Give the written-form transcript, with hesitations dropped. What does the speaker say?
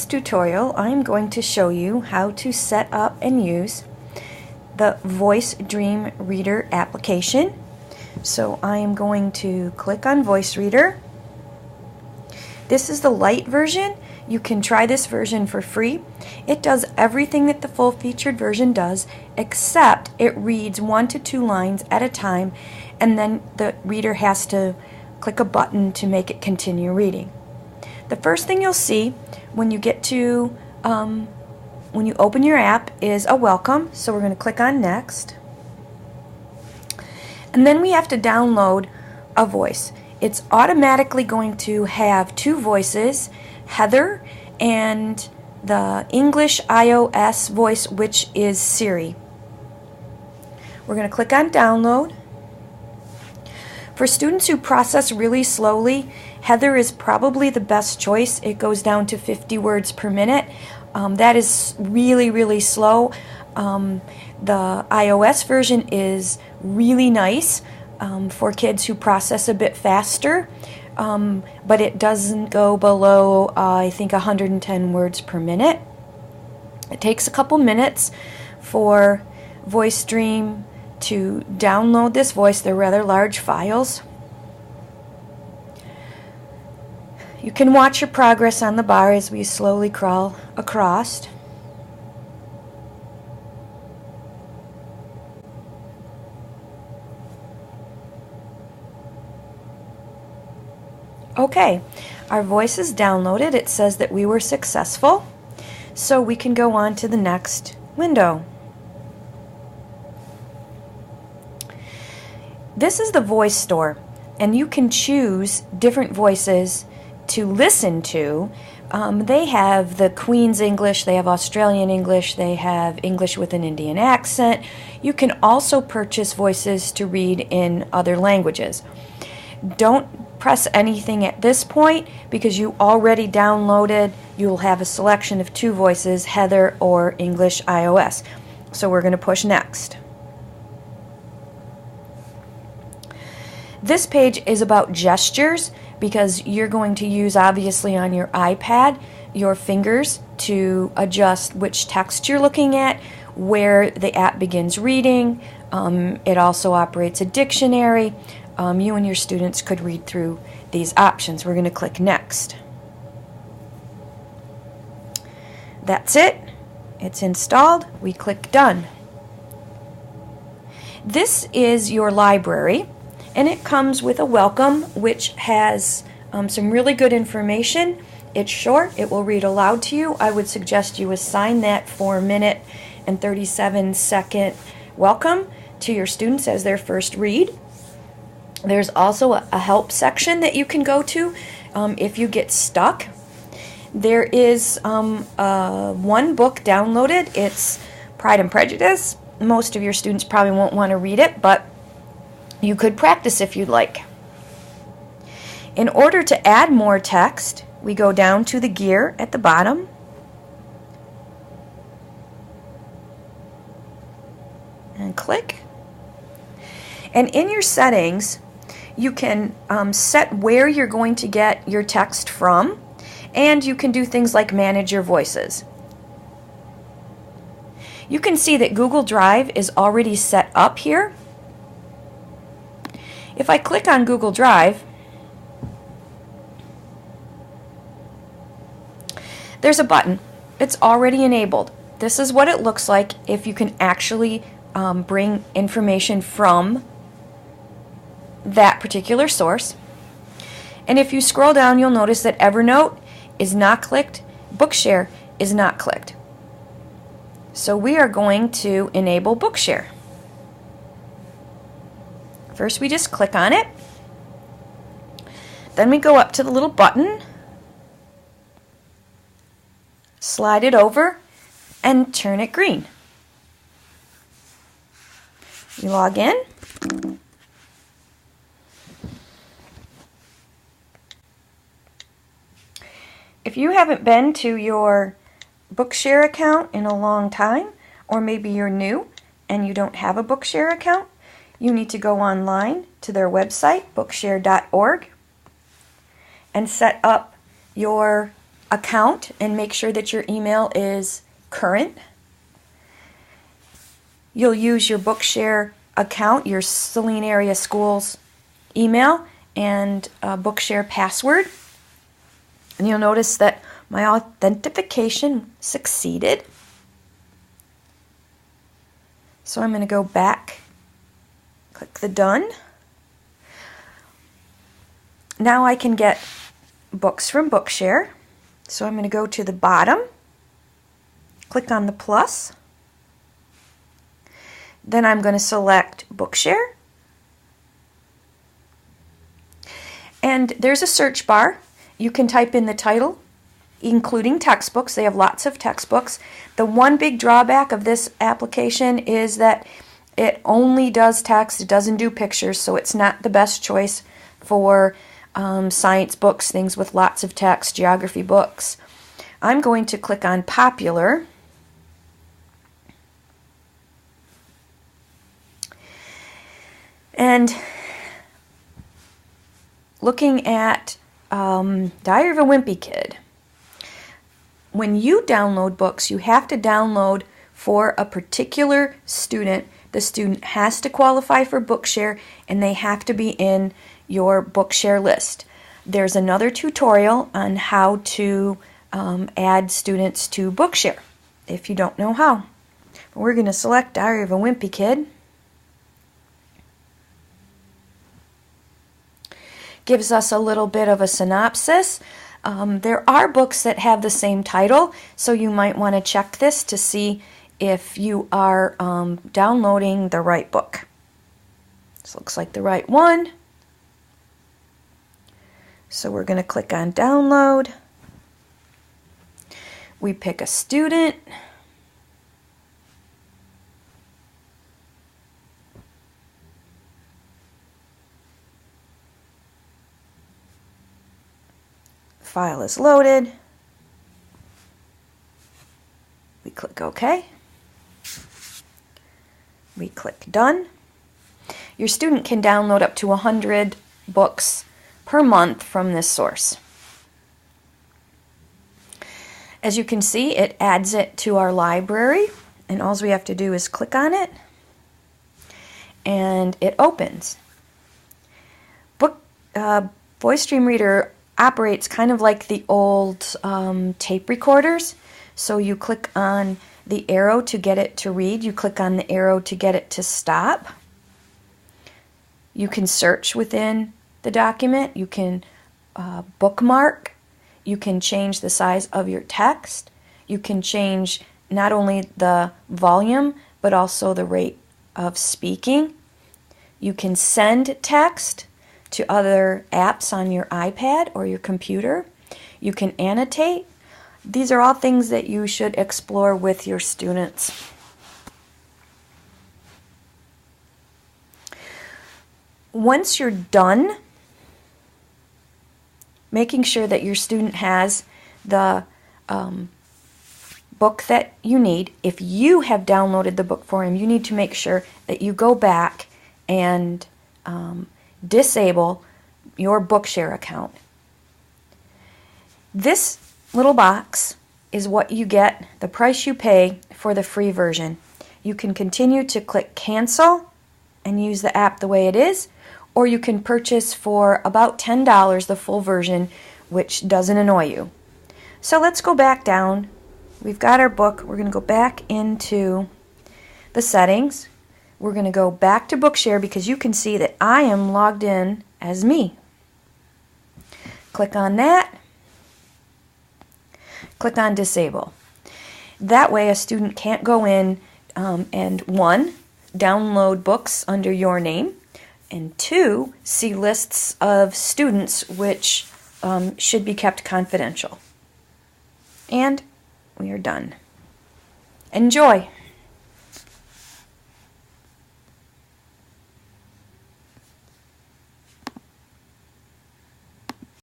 tutorial, I'm going to show you how to set up and use the Voice Dream Reader application. So I am going to click on Voice Reader. This is the light version. You can try this version for free. It does everything that the full-featured version does, except it reads 1 to 2 lines at a time, and then the reader has to click a button to make it continue reading. The first thing you'll see when you get to when you open your app is a welcome, so we're going to click on next, and then we have to download a voice. It's automatically going to have 2 voices, Heather and the English iOS voice, which is Siri. We're going to click on download. For students who process really slowly, Heather is probably the best choice. It goes down to 50 words per minute. That is really, really slow. The iOS version is really nice for kids who process a bit faster, but it doesn't go below, I think, 110 words per minute. It takes a couple minutes for Voice Dream to download this voice. They're rather large files. You can watch your progress on the bar as we slowly crawl across. Okay, our voice is downloaded. It says that we were successful, so we can go on to the next window. This is the voice store, and you can choose different voices to listen to. They have the Queen's English, they have Australian English, they have English with an Indian accent. You can also purchase voices to read in other languages. Don't press anything at this point because you already downloaded. You'll have a selection of 2 voices, Heather or English iOS. So we're going to push next. This page is about gestures because you're going to use, obviously, on your iPad, your fingers to adjust which text you're looking at, where the app begins reading. It also operates a dictionary. You and your students could read through these options. We're going to click Next. That's it. It's installed. We click Done. This is your library, and it comes with a welcome, which has some really good information. It's short. It will read aloud to you. I would suggest you assign that 4-minute and 37-second welcome to your students as their first read. There's also a help section that you can go to if you get stuck. There is one book downloaded. It's Pride and Prejudice. Most of your students probably won't want to read it, but you could practice if you'd like. In order to add more text, we go down to the gear at the bottom. And click. And in your settings, you can set where you're going to get your text from, and you can do things like manage your voices. You can see that Google Drive is already set up here. If I click on Google Drive, there's a button. It's already enabled. This is what it looks like if you can actually bring information from that particular source. And if you scroll down, you'll notice that Evernote is not clicked, Bookshare is not clicked. So we are going to enable Bookshare. First we just click on it. Then we go up to the little button, slide it over, and turn it green. You log in. If you haven't been to your Bookshare account in a long time, or maybe you're new and you don't have a Bookshare account, you need to go online to their website, bookshare.org, and set up your account and make sure that your email is current. You'll use your Bookshare account, your Saline Area Schools email, and Bookshare password. And you'll notice that my authentication succeeded. So I'm going to go back, click the done. Now I can get books from Bookshare. So I'm going to go to the bottom, click on the plus. Then I'm going to select Bookshare. And there's a search bar. You can type in the title, including textbooks. They have lots of textbooks. The one big drawback of this application is that it only does text. It doesn't do pictures, so it's not the best choice for science books, things with lots of text, geography books. I'm going to click on Popular. And looking at Diary of a Wimpy Kid, when you download books, you have to download for a particular student. The student has to qualify for Bookshare, and they have to be in your Bookshare list. There's another tutorial on how to add students to Bookshare, if you don't know how. We're going to select Diary of a Wimpy Kid. Gives us a little bit of a synopsis. There are books that have the same title, so you might want to check this to see if you are downloading the right book. This looks like the right one. So we're going to click on Download. We pick a student. File is loaded. We click OK. We click Done. Your student can download up to 100 books per month from this source. As you can see, it adds it to our library, and all we have to do is click on it, and it opens. Voice Stream Reader operates kind of like the old tape recorders. So you click on the arrow to get it to read. You click on the arrow to get it to stop. You can search within the document. You can bookmark. You can change the size of your text. You can change not only the volume, but also the rate of speaking. You can send text to other apps on your iPad or your computer. You can annotate. These are all things that you should explore with your students. Once you're done, making sure that your student has the book that you need. If you have downloaded the book for him, you need to make sure that you go back and disable your Bookshare account. This little box is what you get, the price you pay for the free version. You can continue to click cancel and use the app the way it is, or you can purchase for about $10 the full version, which doesn't annoy you. So let's go back down. We've got our book. We're going to go back into the settings. We're going to go back to Bookshare because you can see that I am logged in as me. Click on that. Click on Disable. That way a student can't go in and 1, download books under your name, and 2, see lists of students which should be kept confidential. And we are done. Enjoy!